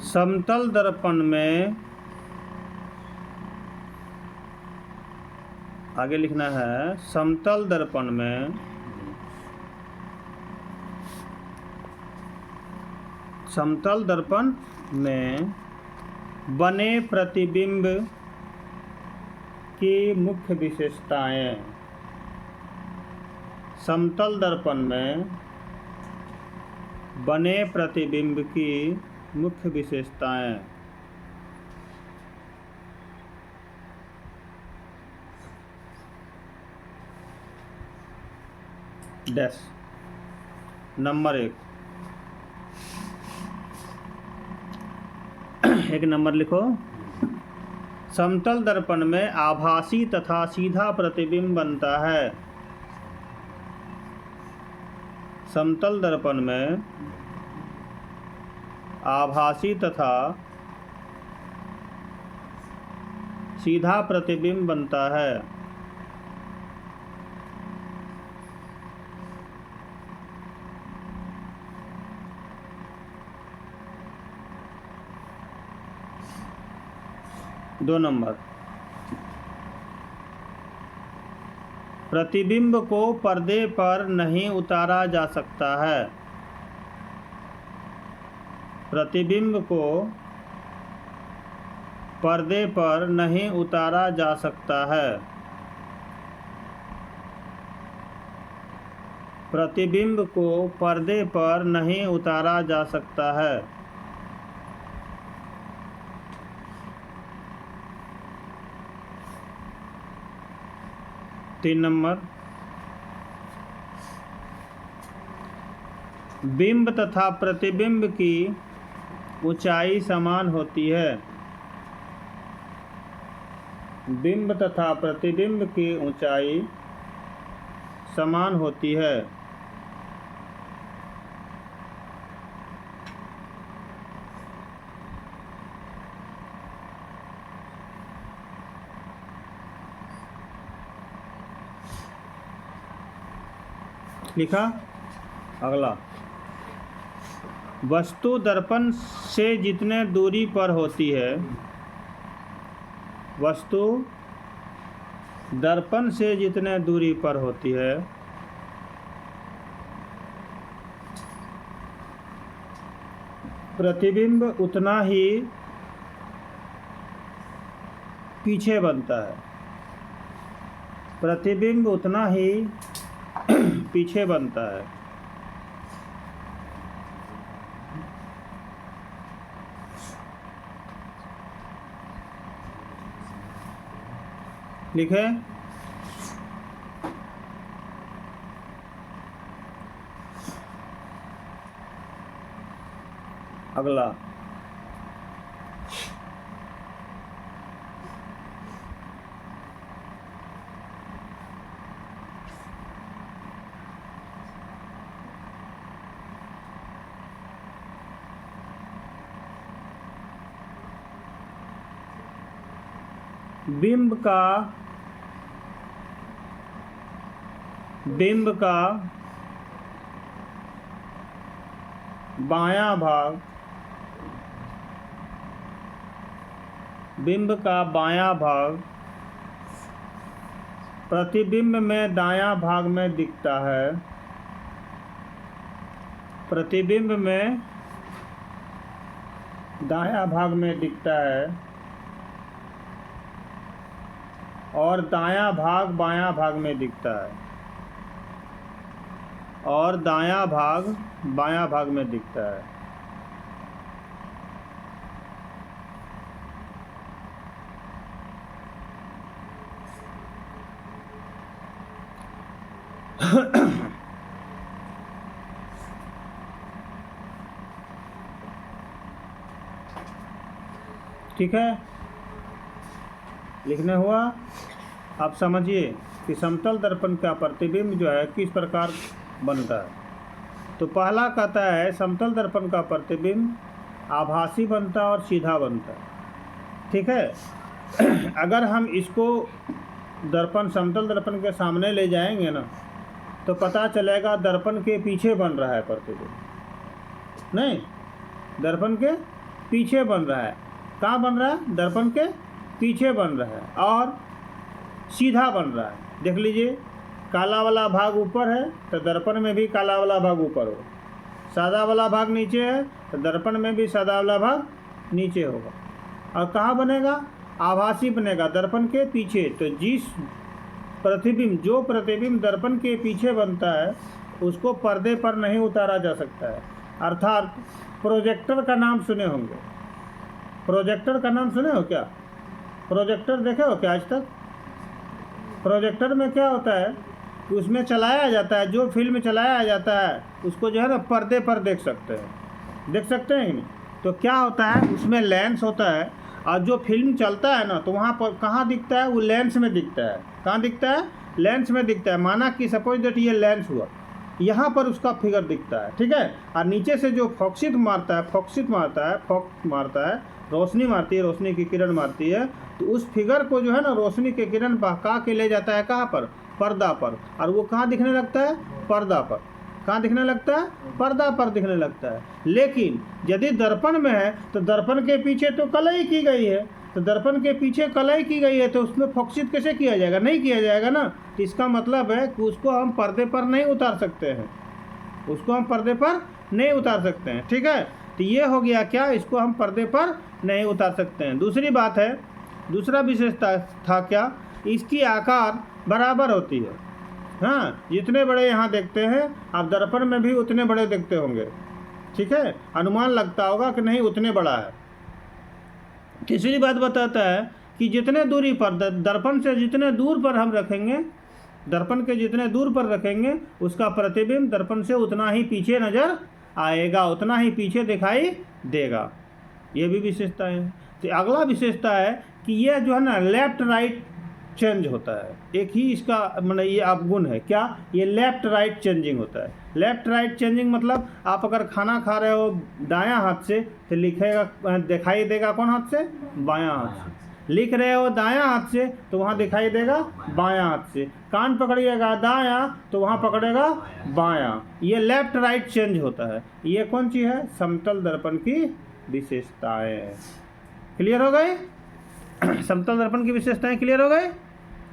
समतल दर्पण में आगे लिखना है, समतल दर्पण में बने प्रतिबिंब की मुख्य विशेषताएं। समतल दर्पण में बने प्रतिबिंब की मुख्य विशेषताएं। डैश नंबर 1 एक नंबर लिखो। समतल दर्पण में आभासी तथा सीधा प्रतिबिंब बनता है। समतल दर्पण में आभासी तथा सीधा प्रतिबिंब बनता है। दो नंबर, प्रतिबिंब को पर्दे पर नहीं उतारा जा सकता है। प्रतिबिंब को पर्दे पर नहीं उतारा जा सकता है। प्रतिबिंब को पर्दे पर नहीं उतारा जा सकता है। तीन नंबर, बिंब तथा प्रतिबिंब की ऊंचाई समान होती है। बिंब तथा प्रतिबिंब की ऊंचाई समान होती है। लिखा। अगला, वस्तु दर्पण से जितने दूरी पर होती है, वस्तु दर्पण से जितने दूरी पर होती है, प्रतिबिंब उतना ही पीछे बनता है। प्रतिबिंब उतना ही पीछे बनता है। लिखे। अगला, बिंब का बायां भाग, बिंब का बायां भाग प्रतिबिंब में दायां भाग में दिखता है। प्रतिबिंब में दायां भाग में दिखता है और दायां भाग बायां भाग में दिखता है। और दायां भाग बायां भाग में दिखता है। ठीक है, लिखने हुआ। आप समझिए कि समतल दर्पण का प्रतिबिंब जो है किस प्रकार बनता है। तो पहला कहता है समतल दर्पण का प्रतिबिंब आभासी बनता है और सीधा बनता है। ठीक है। अगर हम इसको दर्पण, समतल दर्पण के सामने ले जाएंगे ना, तो पता चलेगा दर्पण के पीछे बन रहा है प्रतिबिंब। नहीं, दर्पण के पीछे बन रहा है। कहाँ बन रहा है? दर्पण के पीछे बन रहा है और सीधा बन रहा है। देख लीजिए, काला वाला भाग ऊपर है तो दर्पण में भी काला वाला भाग ऊपर हो, सादा वाला भाग नीचे है तो दर्पण में भी सादा वाला भाग नीचे होगा। और कहाँ बनेगा? आभासी बनेगा, दर्पण के पीछे। तो जिस प्रतिबिंब, जो प्रतिबिंब दर्पण के पीछे बनता है उसको पर्दे पर नहीं उतारा जा सकता है। अर्थात प्रोजेक्टर का नाम सुने होंगे। प्रोजेक्टर का नाम सुने हो क्या? प्रोजेक्टर देखे हो क्या आज तक? प्रोजेक्टर में क्या होता है कि उसमें चलाया जाता है, जो फिल्म चलाया जाता है उसको जो है ना पर्दे पर देख सकते हैं। देख सकते हैं कि नहीं? तो क्या होता है, उसमें लेंस होता है और जो फिल्म चलता है ना तो वहाँ पर कहाँ दिखता है? वो लेंस में दिखता है। कहाँ दिखता है? लेंस में दिखता है। माना कि सपोज दैट ये लेंस हुआ, यहाँ पर उसका फिगर दिखता है, ठीक है। और नीचे से जो फोक्सित मारता है, रोशनी मारती है, रोशनी की किरण मारती है, तो उस फिगर को जो है ना रोशनी की किरण बहका के ले जाता है कहाँ पर? पर्दा पर। और वो कहाँ दिखने लगता है? पर्दा पर। कहाँ दिखने लगता है? पर्दा पर दिखने लगता है। लेकिन यदि दर्पण में है तो दर्पण के पीछे तो कलई की गई है, तो दर्पण के पीछे कलई की गई है तो उसमें फोक्सित कैसे किया जाएगा? नहीं किया जाएगा ना। तो इसका मतलब है कि उसको हम पर्दे पर नहीं उतार सकते हैं, उसको हम पर्दे पर नहीं उतार सकते हैं, ठीक है। तो ये हो गया क्या? इसको हम पर्दे पर नहीं उतार सकते हैं। दूसरी बात है, दूसरा विशेषता था क्या? इसकी आकार बराबर होती है। हाँ, जितने बड़े यहाँ देखते हैं आप दर्पण में भी उतने बड़े देखते होंगे, ठीक है। अनुमान लगता होगा कि नहीं उतने बड़ा है। तीसरी बात बताता है कि जितने दूरी पर दर्पण से जितने दूर पर हम रखेंगे, दर्पण के जितने दूर पर रखेंगे उसका प्रतिबिंब दर्पण से उतना ही पीछे नज़र आएगा, उतना ही पीछे दिखाई देगा। ये भी विशेषता है। तो अगला विशेषता है कि यह जो है ना लेफ्ट राइट चेंज होता है। एक ही इसका मतलब ये अवगुण है क्या? ये लेफ्ट राइट चेंजिंग होता है। लेफ्ट राइट चेंजिंग मतलब आप अगर खाना खा रहे हो दायां हाथ से तो लिखेगा, दिखाई देगा कौन हाथ से? बायां हाथ से। लिख रहे हो दायां हाथ से तो वहाँ दिखाई देगा बायां हाथ से। कान पकड़िएगा दायां तो वहाँ पकड़ेगा बायां। ये लेफ्ट राइट चेंज होता है। ये कौन चीज़ है? समतल दर्पण की विशेषताएं। क्लियर हो गए? समतल दर्पण की विशेषताएं क्लियर हो गए?